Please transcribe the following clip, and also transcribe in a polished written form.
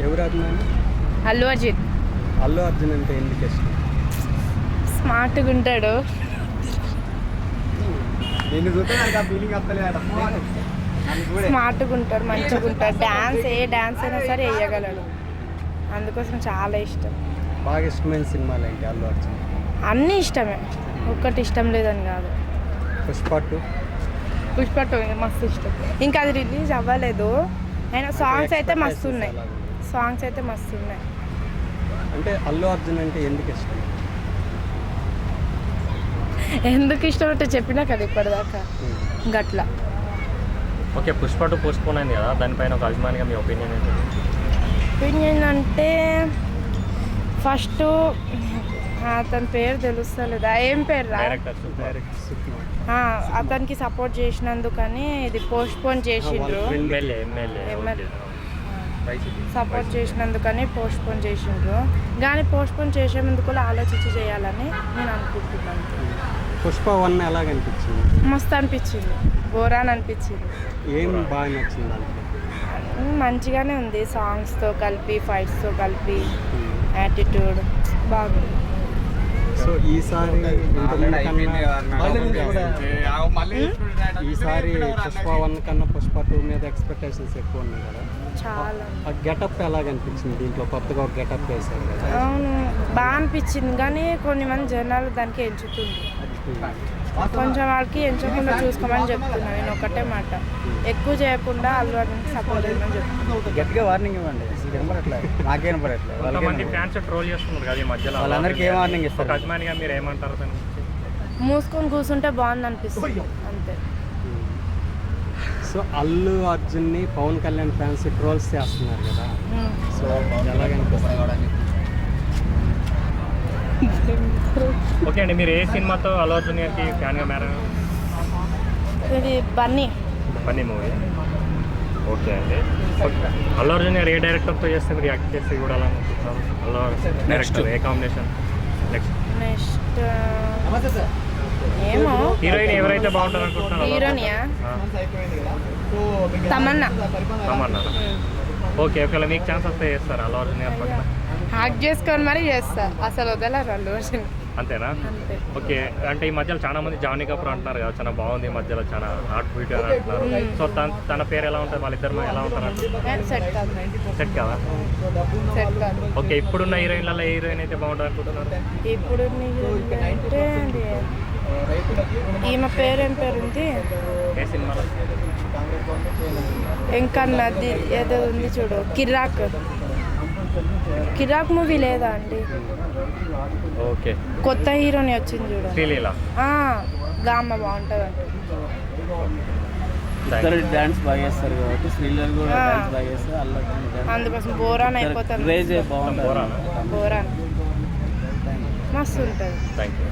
ఎవరు అభిమాని? అల్లు అర్జున్. అల్లు అర్జున్ అంటే ఎందుకు ఇష్టం? స్మార్ట్గా ఉంటాడు. స్మార్ట్గా ఉంటాడు, మంచిగా ఉంటాడు. డ్యాన్స్ ఏ డ్యాన్స్ అయినా సరే వేయగలడు. అందుకోసం చాలా ఇష్టం. బాగా ఇష్టమైన సినిమాలు ఏంటి అల్లు అర్జున్? అన్నీ ఇష్టమే, ఒక్కటి ఇష్టం లేదని కాదు. పుష్ప 2 మస్తు ఇష్టం. ఇంకా అది రిలీజ్ అవ్వలేదు అయినా సాంగ్స్ అయితే మస్తు ఉన్నాయి. అంటే అల్లు అర్జున్ అంటే ఎందుకు ఇష్టం? ఎందుకు ఇష్టం అంటే చెప్పినా కదా ఇప్పటిదాకా గట్లా. ఓకే, పుష్ప 2 పోస్ట్పోన్ అయింది కదా, దానిపైన ఒక అభిమానిగా మీ ఒపీనియన్ ఏంటి? ఒపీనియన్ అంటే ఫస్ట్ అతని పేరు తెలుస్తలేదా, ఏం పేరు రా, అతనికి సపోర్ట్ చేసినందుకని ఇది పోస్ట్పోన్ చేసిండ్రు. సపోర్ట్ చేసినందుకని పోస్ట్పోన్ చేసిండ్రు, కానీ పోస్ట్పోన్ చేసే ముందు కూడా ఆలోచించి చేయాలని నేను అనుకుంటున్నాను. పుష్ప 1 ఎలా అనిపించింది? మస్తు అనిపించింది, ఘోరాన్ అనిపించింది. ఏం బాగా నచ్చింది అంటే? మంచిగానే ఉంది, సాంగ్స్తో కలిపి ఫైట్స్తో కలిపి యాటిట్యూడ్ బాగుంది. సో ఈసారి పుష్ప 1 కన్నా పుష్ప 2 మీద ఎక్స్పెక్టేషన్స్ ఎక్కువ ఉన్నాయి కదా, చాలా. ఆ గెటప్ ఎలా కనిపించింది? దీంట్లో కొత్తగా ఒక గెటప్ వేశారు కదా. అవును, బాగా అనిపించింది, కానీ కొన్ని మంది జనాలు దానికి ఎంచుతుంది. కొంచెం వాళ్ళకి ఎంచకుండా చూసుకోమని చెప్తున్నాను నేను ఒకటే మాట. ఎక్కువ చేయకుండా అల్లు అర్జున్కి సపోర్ట్ చేయమని చెప్తున్నాను. గట్టిగా వార్నింగ్ ఇవ్వండి. నాకేం కొంతమంది ఫ్యాన్స్ ట్రోల్ చేస్తున్నారు కదా ఈ మధ్యలో, వాళ్ళందరికీ ఏం వార్నింగ్ ఇస్తారు? అభిమానిగా మీరు ఏమంటారు? మూసుకొని కూర్చుంటే బాగుంది అనిపిస్తుంది అంతే. సో అల్లు అర్జున్ని పవన్ కళ్యాణ్ ఫ్యాన్స్ ట్రోల్స్ చేస్తున్నారు కదా, సో ఎలాగనిపిస్తుంది? ఓకే అండి, మీరు ఏ సినిమాతో అల్లు అర్జున్ గారికి ఫ్యాన్గా మారారు? ఇది బన్నీ మూవీ. ఓకే అండి, అల్లు అర్జున్ గారు ఏ డైరెక్టర్తో చేస్తే మీరు యాక్ట్ చేసి చూడాలనుకుంటున్నారు? అల్లు డైరెక్టర్ ఏ కాంబినేషన్ నెక్స్ట్ ఏమో హీరోయిన్ ఎవరైతే బాగుంటుంది అనుకుంటున్నారు? హీరోనియా తమన్నా. ఓకే, ఒకవేళ మీకు ఛాన్స్ వస్తే చేస్తారు అల్లు అర్జున్ గారు పక్కన హ్యాక్ చేసుకొని మరీ చేస్తా, అసలు వదలరు అల్లు అర్జున్. అంతేనా? ఓకే, అంటే ఈ మధ్యలో చాలా మంది జానీ కపూర్ అంటున్నారు కదా, చాలా బాగుంది, ఈ మధ్యలో చాలా హార్ట్ బీట్ అని అంటున్నారు. సో తన పేరు ఎలా ఉంటుంది? వాళ్ళిద్దరు ఎలా ఉంటారు? సెట్ కదా? ఓకే, ఇప్పుడున్న హీరోయిన్లలో ఏ హీరోయిన్ అయితే బాగుంటుంది అనుకుంటున్నారు? ఇప్పుడు అంటే ఈమె పేరు ఏం పేరు ఉంది, ఏ సినిమాలో? ఇంకన్నది ఏదో ఉంది చూడు, కిరాక్ మూవీ లేదా అండి? ఓకే, కొత్త హీరోని వచ్చింది చూడు, శ్రీలీల. గామ్మ బాగుంటుంది అంటే. డాన్స్ బాగా చేస్తారు కాబట్టి శ్రీలీల కూడా డాన్స్ బాగా చేస్తారు. అందుకోసం బోరాన్ అయిపోతాను. బోరాన్ మస్తు ఉంటుంది. Thank you.